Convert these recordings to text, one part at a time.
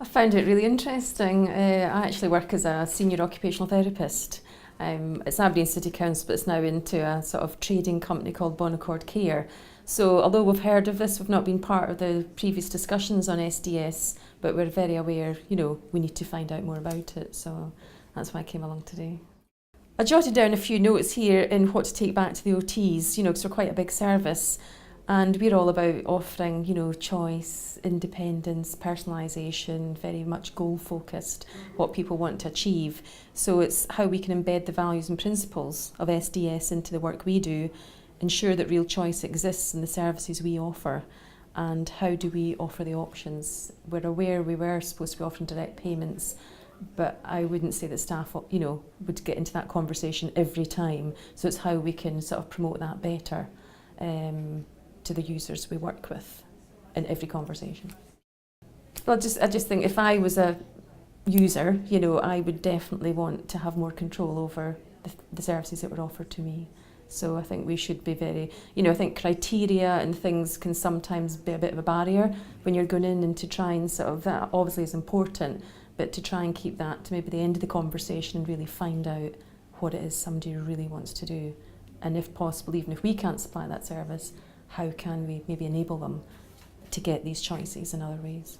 I found it really interesting. I actually work as a senior occupational therapist. It's Aberdeen City Council, but it's now into a sort of trading company called Bonaccord Care. So although we've heard of this, we've not been part of the previous discussions on SDS, but we're very aware, we need to find out more about it. So that's why I came along today. I jotted down a few notes here in what to take back to the OTs, because we're quite a big service. And we're all about offering, choice, independence, personalisation, very much goal-focused, what people want to achieve. So it's how we can embed the values and principles of SDS into the work we do, ensure that real choice exists in the services we offer, and how do we offer the options. We're aware we were supposed to be offering direct payments, but I wouldn't say that staff, would get into that conversation every time. So it's how we can sort of promote that better. To the users we work with in every conversation. Well, I just think if I was a user, I would definitely want to have more control over the services that were offered to me. So I think we should be very, I think criteria and things can sometimes be a bit of a barrier when you're going in, and to try and sort of, that obviously is important, but to try and keep that to maybe the end of the conversation and really find out what it is somebody really wants to do. And if possible, even if we can't supply that service, how can we maybe enable them to get these choices in other ways?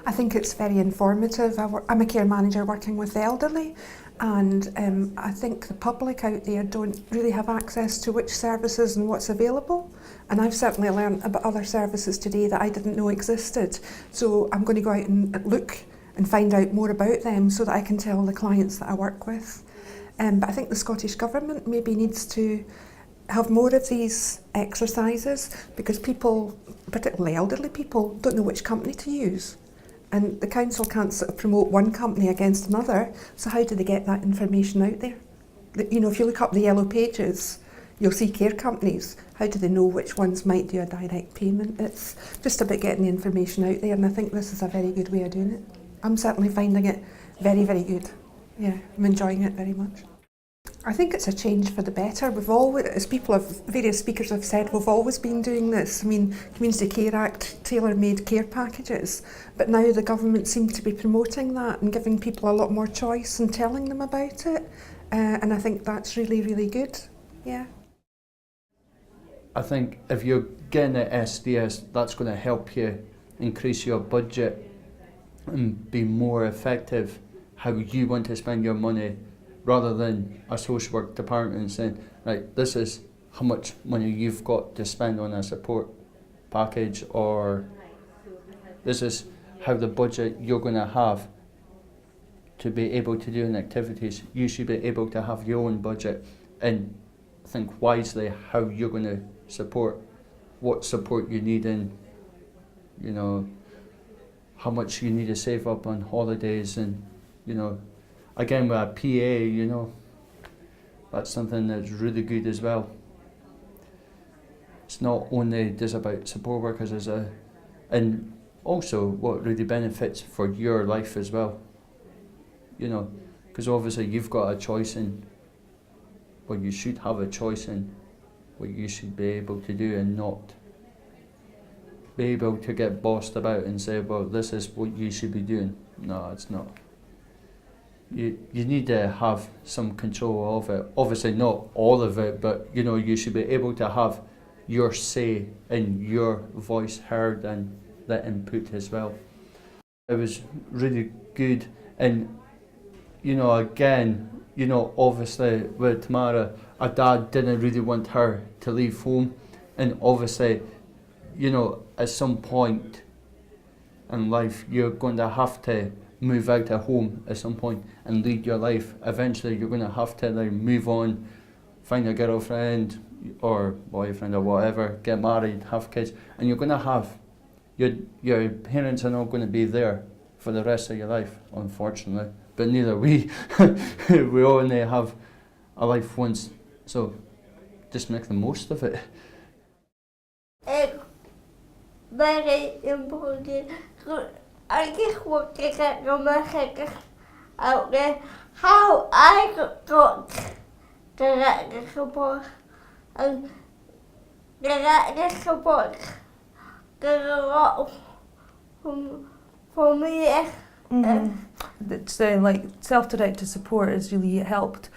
I think it's very informative. I'm a care manager working with the elderly, and I think the public out there don't really have access to which services and what's available. And I've certainly learned about other services today that I didn't know existed. So I'm going to go out and look and find out more about them so that I can tell the clients that I work with. But I think the Scottish Government maybe needs to have more of these exercises, because people, particularly elderly people, don't know which company to use. And the council can't sort of promote one company against another, so how do they get that information out there? If you look up the yellow pages, you'll see care companies. How do they know which ones might do a direct payment? It's just about getting the information out there, and I think this is a very good way of doing it. I'm certainly finding it very, very good. Yeah, I'm enjoying it very much. I think it's a change for the better. We've always, as various speakers have said, we've always been doing this. I mean, Community Care Act, tailor-made care packages, but now the government seems to be promoting that and giving people a lot more choice and telling them about it. And I think that's really, really good. Yeah. I think if you're getting at SDS, that's going to help you increase your budget and be more effective how you want to spend your money, rather than a social work department saying, right, this is how much money you've got to spend on a support package, or this is how the budget you're going to have to be able to do in activities. You should be able to have your own budget and think wisely how you're going to support, what support you need in, how much you need to save up on holidays, and, again, with a PA, that's something that's really good as well. It's not only just about support workers, and also what really benefits for your life as well. Because obviously you've got a choice in, well, you should have a choice in what you should be able to do, and not be able to get bossed about and say, well, this is what you should be doing. No, it's not. You need to have some control of it. Obviously not all of it, but you should be able to have your say and your voice heard, and the input as well. It was really good, and again, obviously with Tamara, her dad didn't really want her to leave home, and obviously, at some point in life you're going to have to move out of home at some point and lead your life. Eventually you're going to have to move on, find a girlfriend or boyfriend or whatever, get married, have kids, and you're going to have, your parents are not going to be there for the rest of your life, unfortunately, but neither we. We only have a life once, so just make the most of it. Very important. I just want to get the message out there how I got the support, and the support. There's a lot from for me. It's like self-directed support has really helped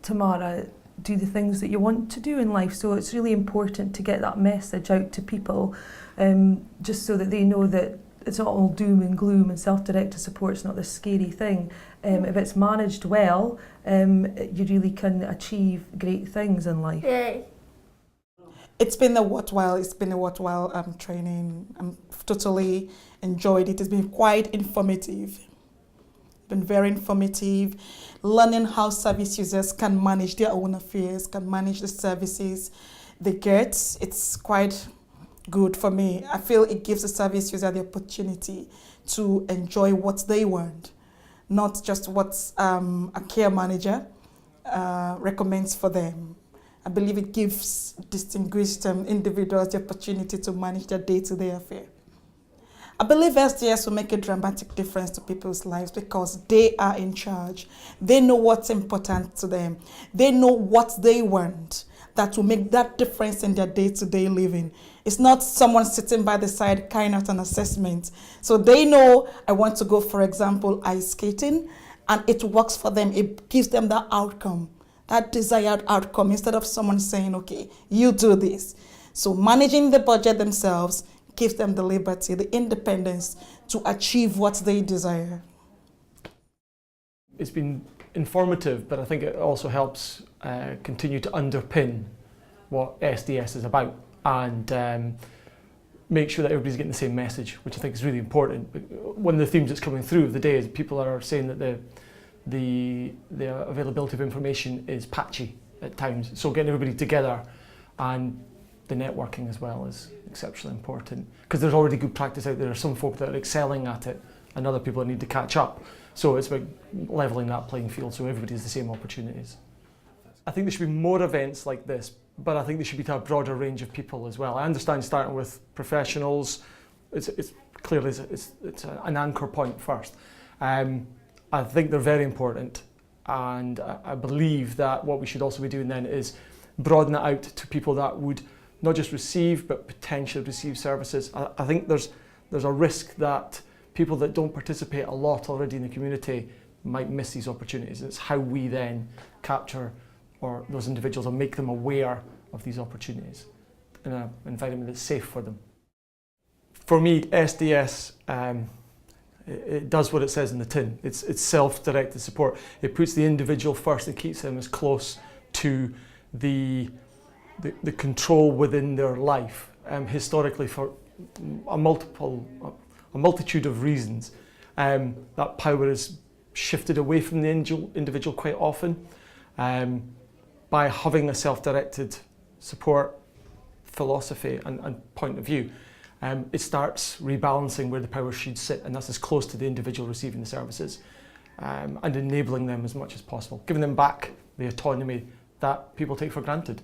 Tamara do the things that you want to do in life. So it's really important to get that message out to people, just so that they know that it's not all doom and gloom, and self-directed support's not this scary thing. If it's managed well, you really can achieve great things in life. Yeah. It's been a worthwhile training. I'm totally enjoyed it. It's been quite informative. Been very informative. Learning how service users can manage their own affairs, can manage the services they get. It's quite good for me. I feel it gives the service user the opportunity to enjoy what they want, not just what a care manager recommends for them. I believe it gives distinguished individuals the opportunity to manage their day-to-day affair. I believe SDS will make a dramatic difference to people's lives because they are in charge. They know what's important to them. They know what they want that will make that difference in their day-to-day living. It's not someone sitting by the side carrying out an assessment. So they know, I want to go, for example, ice skating, and it works for them. It gives them that outcome, that desired outcome, instead of someone saying, okay, you do this. So managing the budget themselves gives them the liberty, the independence to achieve what they desire. It's been informative, but I think it also helps continue to underpin what SDS is about and make sure that everybody's getting the same message, which I think is really important. One of the themes that's coming through of the day is people are saying that the availability of information is patchy at times. So getting everybody together and the networking as well is exceptionally important, because there's already good practice out there. There are some folk that are excelling at it and other people that need to catch up. So it's about levelling that playing field so everybody has the same opportunities. I think there should be more events like this, but I think they should be to a broader range of people as well. I understand starting with professionals, it's clearly an anchor point first. I think they're very important, and I believe that what we should also be doing then is broaden it out to people that would not just receive but potentially receive services. I think there's a risk that people that don't participate a lot already in the community might miss these opportunities. It's how we then capture those individuals and make them aware of these opportunities in an environment that's safe for them. For me, SDS, it does what it says in the tin. It's self-directed support. It puts the individual first and keeps them as close to the control within their life. Historically, for a multitude of reasons, that power is shifted away from the individual quite often. By having a self-directed support philosophy and point of view, it starts rebalancing where the power should sit, and that's as close to the individual receiving the services, and enabling them as much as possible, giving them back the autonomy that people take for granted.